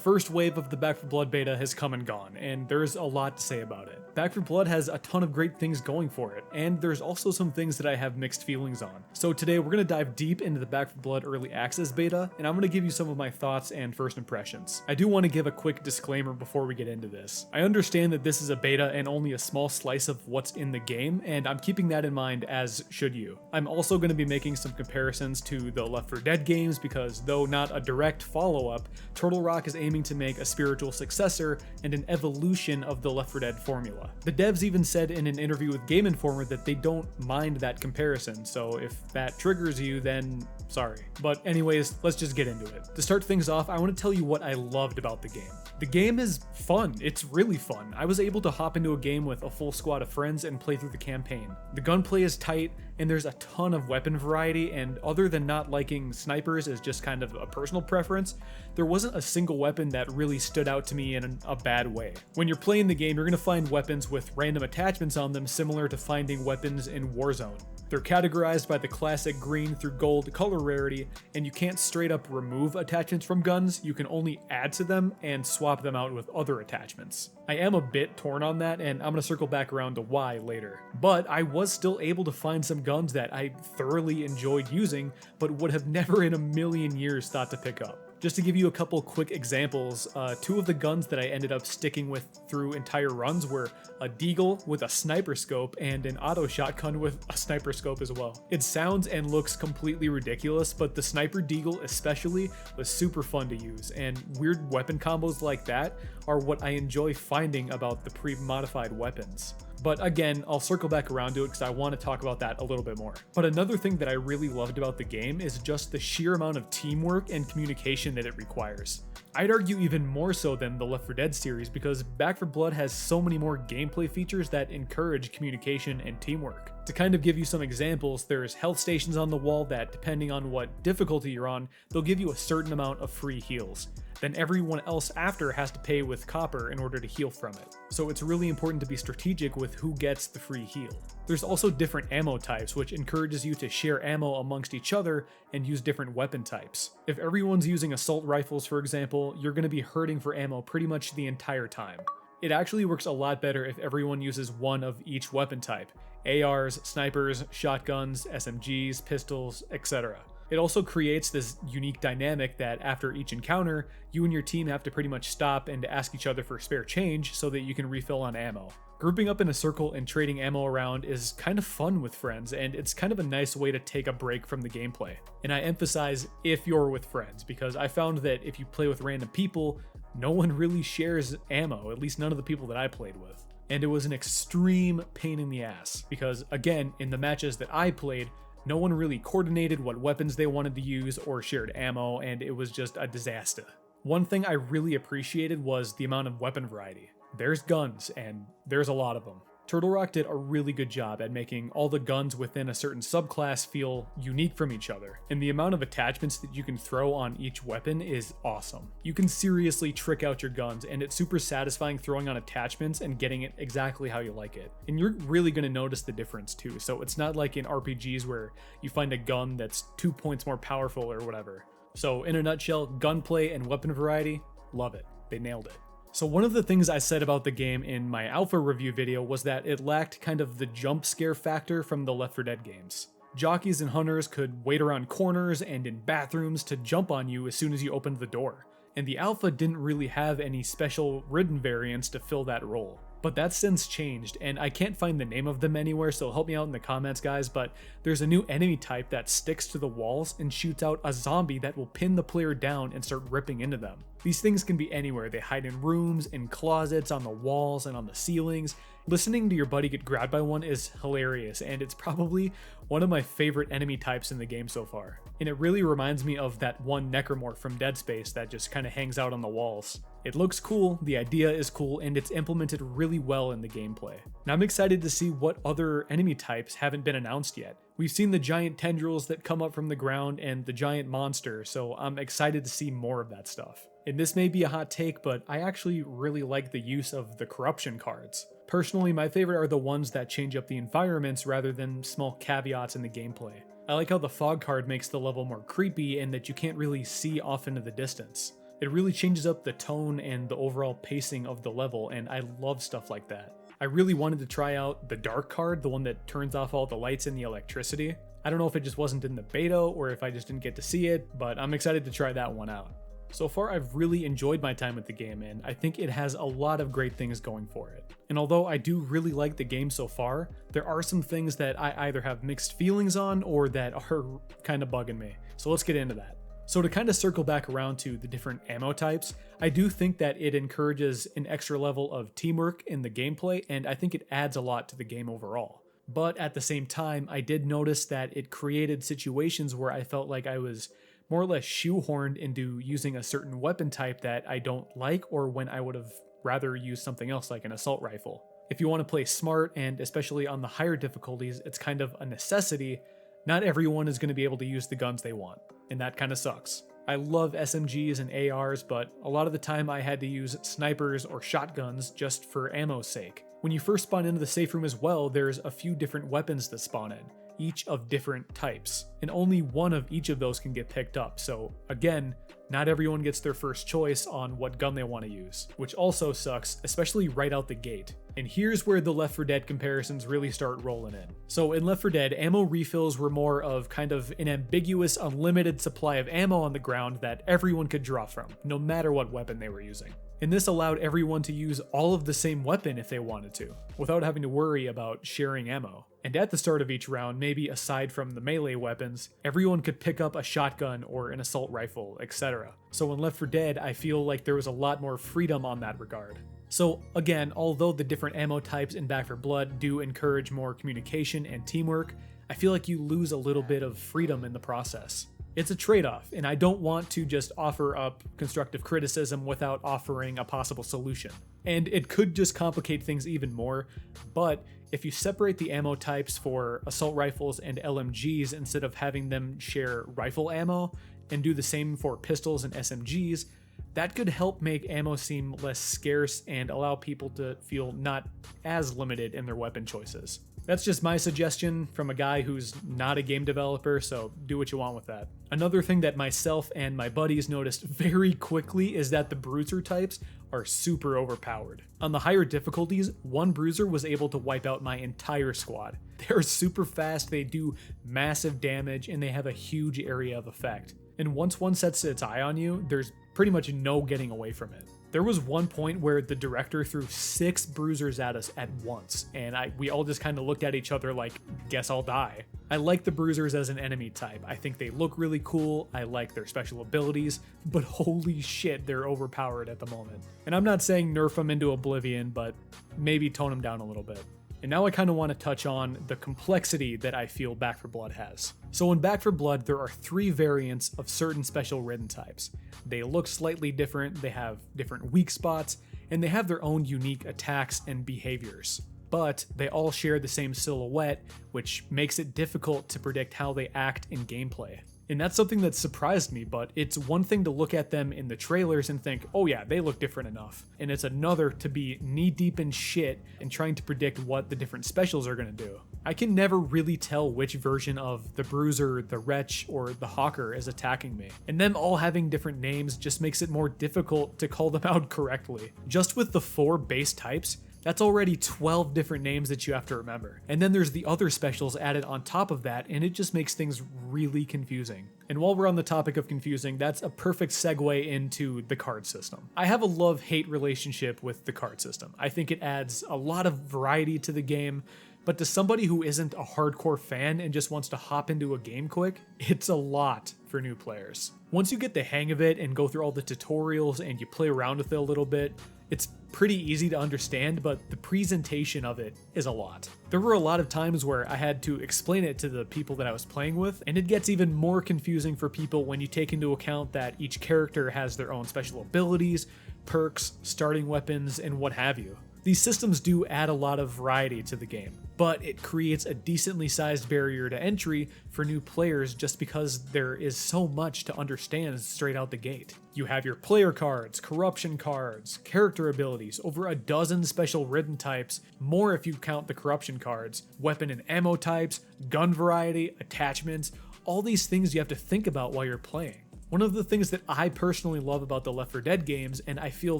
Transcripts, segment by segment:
first wave of the Back 4 Blood beta has come and gone, and there's a lot to say about it. Back 4 Blood has a ton of great things going for it, and there's also some things that I have mixed feelings on. So today we're going to dive deep into the Back 4 Blood Early Access beta, and I'm going to give you some of my thoughts and first impressions. I do want to give a quick disclaimer before we get into this. I understand that this is a beta and only a small slice of what's in the game, and I'm keeping that in mind, as should you. I'm also going to be making some comparisons to the Left 4 Dead games because, though not a direct follow-up, Turtle Rock is aiming to make a spiritual successor and an evolution of the Left 4 Dead formula. The devs even said in an interview with Game Informer that they don't mind that comparison, so if that triggers you, then sorry. But anyways, let's just get into it. To start things off, I want to tell you what I loved about the game. The game is fun. It's really fun. I was able to hop into a game with a full squad of friends and play through the campaign. The gunplay is tight, and there's a ton of weapon variety, and other than not liking snipers as just kind of a personal preference, there wasn't a single weapon that really stood out to me in a bad way. When you're playing the game, you're going to find weapons with random attachments on them similar to finding weapons in Warzone. They're categorized by the classic green through gold color rarity, and you can't straight up remove attachments from guns, you can only add to them and swap them out with other attachments. I am a bit torn on that, and I'm going to circle back around to why later. But I was still able to find some guns that I thoroughly enjoyed using, but would have never in a million years thought to pick up. Just to give you a couple quick examples, two of the guns that I ended up sticking with through entire runs were a Deagle with a sniper scope and an auto shotgun with a sniper scope as well. It sounds and looks completely ridiculous, but the sniper Deagle especially was super fun to use, and weird weapon combos like that are what I enjoy finding about the pre-modified weapons. But again, I'll circle back around to it because I want to talk about that a little bit more. But another thing that I really loved about the game is just the sheer amount of teamwork and communication that it requires. I'd argue even more so than the Left 4 Dead series because Back 4 Blood has so many more gameplay features that encourage communication and teamwork. To kind of give you some examples, there's health stations on the wall that, depending on what difficulty you're on, they'll give you a certain amount of free heals. Then everyone else after has to pay with copper in order to heal from it. So it's really important to be strategic with who gets the free heal. There's also different ammo types, which encourages you to share ammo amongst each other and use different weapon types. If everyone's using assault rifles, for example, you're going to be hurting for ammo pretty much the entire time. It actually works a lot better if everyone uses one of each weapon type: ARs, snipers, shotguns, SMGs, pistols, etc. It also creates this unique dynamic that after each encounter, you and your team have to pretty much stop and ask each other for spare change so that you can refill on ammo. Grouping up in a circle and trading ammo around is kind of fun with friends, and it's kind of a nice way to take a break from the gameplay. And I emphasize if you're with friends, because I found that if you play with random people, no one really shares ammo, at least none of the people that I played with. And it was an extreme pain in the ass, because again, in the matches that I played, no one really coordinated what weapons they wanted to use or shared ammo, and it was just a disaster. One thing I really appreciated was the amount of weapon variety. There's guns, and there's a lot of them. Turtle Rock did a really good job at making all the guns within a certain subclass feel unique from each other, and the amount of attachments that you can throw on each weapon is awesome. You can seriously trick out your guns, and it's super satisfying throwing on attachments and getting it exactly how you like it. And you're really going to notice the difference too, so it's not like in RPGs where you find a gun that's 2 points more powerful or whatever. So in a nutshell, gunplay and weapon variety, love it. They nailed it. So one of the things I said about the game in my alpha review video was that it lacked kind of the jump scare factor from the Left 4 Dead games. Jockeys and hunters could wait around corners and in bathrooms to jump on you as soon as you opened the door, and the alpha didn't really have any special ridden variants to fill that role. But that's since changed, and I can't find the name of them anywhere, so help me out in the comments, guys, but there's a new enemy type that sticks to the walls and shoots out a zombie that will pin the player down and start ripping into them. These things can be anywhere. They hide in rooms, in closets, on the walls, and on the ceilings. Listening to your buddy get grabbed by one is hilarious, and it's probably one of my favorite enemy types in the game so far. And it really reminds me of that one necromorph from Dead Space that just kind of hangs out on the walls. It looks cool, the idea is cool, and it's implemented really well in the gameplay. Now I'm excited to see what other enemy types haven't been announced yet. We've seen the giant tendrils that come up from the ground and the giant monster, so I'm excited to see more of that stuff. And this may be a hot take, but I actually really like the use of the corruption cards. Personally, my favorite are the ones that change up the environments rather than small caveats in the gameplay. I like how the fog card makes the level more creepy and that you can't really see off into the distance. It really changes up the tone and the overall pacing of the level, and I love stuff like that. I really wanted to try out the dark card, the one that turns off all the lights and the electricity. I don't know if it just wasn't in the beta or if I just didn't get to see it, but I'm excited to try that one out. So far, I've really enjoyed my time with the game, and I think it has a lot of great things going for it. And although I do really like the game so far, there are some things that I either have mixed feelings on or that are kind of bugging me. So let's get into that. So to kind of circle back around to the different ammo types, I do think that it encourages an extra level of teamwork in the gameplay, and I think it adds a lot to the game overall. But at the same time, I did notice that it created situations where I felt like I was more or less shoehorned into using a certain weapon type that I don't like, or when I would have rather used something else like an assault rifle. If you want to play smart, and especially on the higher difficulties, it's kind of a necessity. Not everyone is going to be able to use the guns they want, and that kind of sucks. I love SMGs and ARs, but a lot of the time I had to use snipers or shotguns just for ammo's sake. When you first spawn into the safe room as well, there's a few different weapons that spawn in, each of different types, and only one of each of those can get picked up. So again, not everyone gets their first choice on what gun they want to use, which also sucks, especially right out the gate. And here's where the Left 4 Dead comparisons really start rolling in. So in Left 4 Dead, ammo refills were more of kind of an ambiguous, unlimited supply of ammo on the ground that everyone could draw from, no matter what weapon they were using. And this allowed everyone to use all of the same weapon if they wanted to, without having to worry about sharing ammo. And at the start of each round, maybe aside from the melee weapons, everyone could pick up a shotgun or an assault rifle, etc. So in Left 4 Dead, I feel like there was a lot more freedom on that regard. So again, although the different ammo types in Back 4 Blood do encourage more communication and teamwork, I feel like you lose a little bit of freedom in the process. It's a trade-off, and I don't want to just offer up constructive criticism without offering a possible solution. And it could just complicate things even more, but if you separate the ammo types for assault rifles and LMGs instead of having them share rifle ammo, and do the same for pistols and SMGs, that could help make ammo seem less scarce and allow people to feel not as limited in their weapon choices. That's just my suggestion from a guy who's not a game developer, so do what you want with that. Another thing that myself and my buddies noticed very quickly is that the bruiser types are super overpowered. On the higher difficulties, one bruiser was able to wipe out my entire squad. They're super fast, they do massive damage, and they have a huge area of effect. And once one sets its eye on you, there's pretty much no getting away from it. There was one point where the director threw 6 bruisers at us at once, and we all just kind of looked at each other like, guess I'll die. I like the bruisers as an enemy type. I think they look really cool, I like their special abilities, but holy shit, they're overpowered at the moment. And I'm not saying nerf them into oblivion, but maybe tone them down a little bit. And now I kind of want to touch on the complexity that I feel Back 4 Blood has. So in Back 4 Blood, there are 3 variants of certain special ridden types. They look slightly different, they have different weak spots, and they have their own unique attacks and behaviors. But they all share the same silhouette, which makes it difficult to predict how they act in gameplay. And that's something that surprised me, but it's one thing to look at them in the trailers and think, oh yeah, they look different enough. And it's another to be knee-deep in shit and trying to predict what the different specials are gonna do. I can never really tell which version of the Bruiser, the Wretch, or the Hawker is attacking me. And them all having different names just makes it more difficult to call them out correctly. Just with the 4 base types, that's already 12 different names that you have to remember. And then there's the other specials added on top of that, and it just makes things really confusing. And while we're on the topic of confusing, that's a perfect segue into the card system. I have a love-hate relationship with the card system. I think it adds a lot of variety to the game, but to somebody who isn't a hardcore fan and just wants to hop into a game quick, it's a lot for new players. Once you get the hang of it and go through all the tutorials and you play around with it a little bit, it's pretty easy to understand, but the presentation of it is a lot. There were a lot of times where I had to explain it to the people that I was playing with, and it gets even more confusing for people when you take into account that each character has their own special abilities, perks, starting weapons, and what have you. These systems do add a lot of variety to the game, but it creates a decently sized barrier to entry for new players just because there is so much to understand straight out the gate. You have your player cards, corruption cards, character abilities, over a dozen special ridden types, more if you count the corruption cards, weapon and ammo types, gun variety, attachments, all these things you have to think about while you're playing. One of the things that I personally love about the Left 4 Dead games, and I feel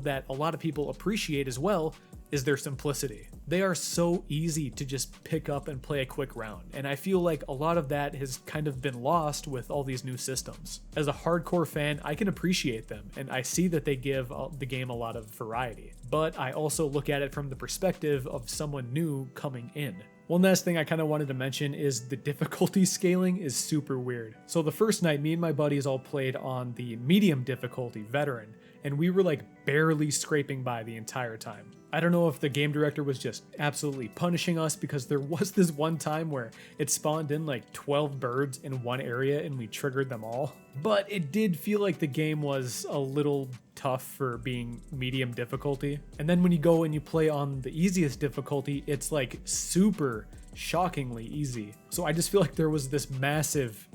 that a lot of people appreciate as well, is their simplicity. They are so easy to just pick up and play a quick round, and I feel like a lot of that has kind of been lost with all these new systems. As a hardcore fan, I can appreciate them, and I see that they give the game a lot of variety, but I also look at it from the perspective of someone new coming in. One last thing I kind of wanted to mention is the difficulty scaling is super weird. So the first night, me and my buddies all played on the medium difficulty, veteran, and we were like barely scraping by the entire time. I don't know if the game director was just absolutely punishing us, because there was this one time where it spawned in like 12 birds in one area and we triggered them all. But it did feel like the game was a little tough for being medium difficulty. And then when you go and you play on the easiest difficulty, it's like super shockingly easy. So I just feel like there was this massive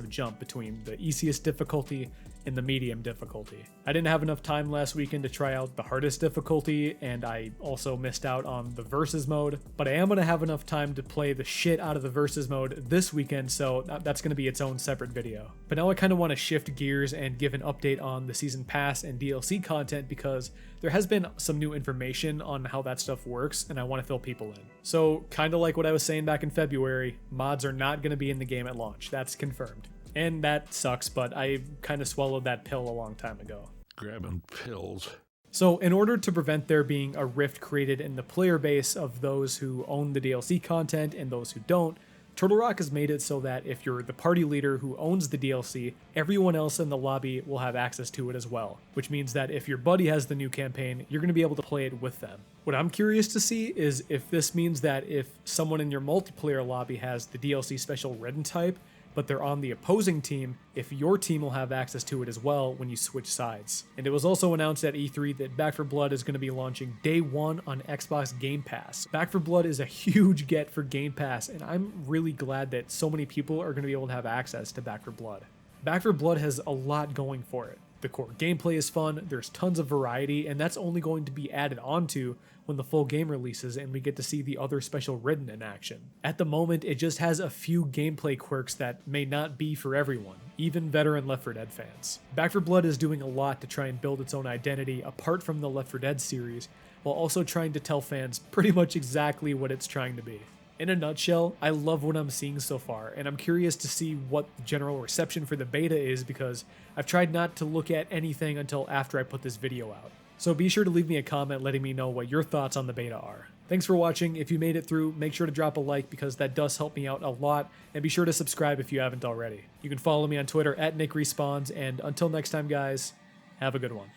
jump between the easiest difficulty and the medium difficulty. I didn't have enough time last weekend to try out the hardest difficulty, and I also missed out on the versus mode, but I am going to have enough time to play the shit out of the versus mode this weekend, so that's going to be its own separate video. But now I kind of want to shift gears and give an update on the season pass and DLC content, because there has been some new information on how that stuff works, and I want to fill people in. So kind of like what I was saying back in February, mods are not going to be in the game at launch. That's confirmed. And that sucks, but I kind of swallowed that pill a long time ago. Grabbing pills. So in order to prevent there being a rift created in the player base of those who own the DLC content and those who don't, Turtle Rock has made it so that if you're the party leader who owns the DLC, everyone else in the lobby will have access to it as well, which means that if your buddy has the new campaign, you're going to be able to play it with them. What I'm curious to see is if this means that if someone in your multiplayer lobby has the DLC special Redden type, but they're on the opposing team, if your team will have access to it as well when you switch sides. And it was also announced at E3 that Back 4 Blood is going to be launching day one on Xbox Game Pass. Back 4 Blood is a huge get for Game Pass, and I'm really glad that so many people are going to be able to have access to Back 4 Blood. Back 4 Blood has a lot going for it. The core gameplay is fun, there's tons of variety, and that's only going to be added onto when the full game releases and we get to see the other special Ridden in action. At the moment, it just has a few gameplay quirks that may not be for everyone, even veteran Left 4 Dead fans. Back 4 Blood is doing a lot to try and build its own identity apart from the Left 4 Dead series, while also trying to tell fans pretty much exactly what it's trying to be. In a nutshell, I love what I'm seeing so far, and I'm curious to see what the general reception for the beta is, because I've tried not to look at anything until after I put this video out. So be sure to leave me a comment letting me know what your thoughts on the beta are. Thanks for watching. If you made it through, make sure to drop a like, because that does help me out a lot, and be sure to subscribe if you haven't already. You can follow me on Twitter at NickRespawns, and until next time guys, have a good one.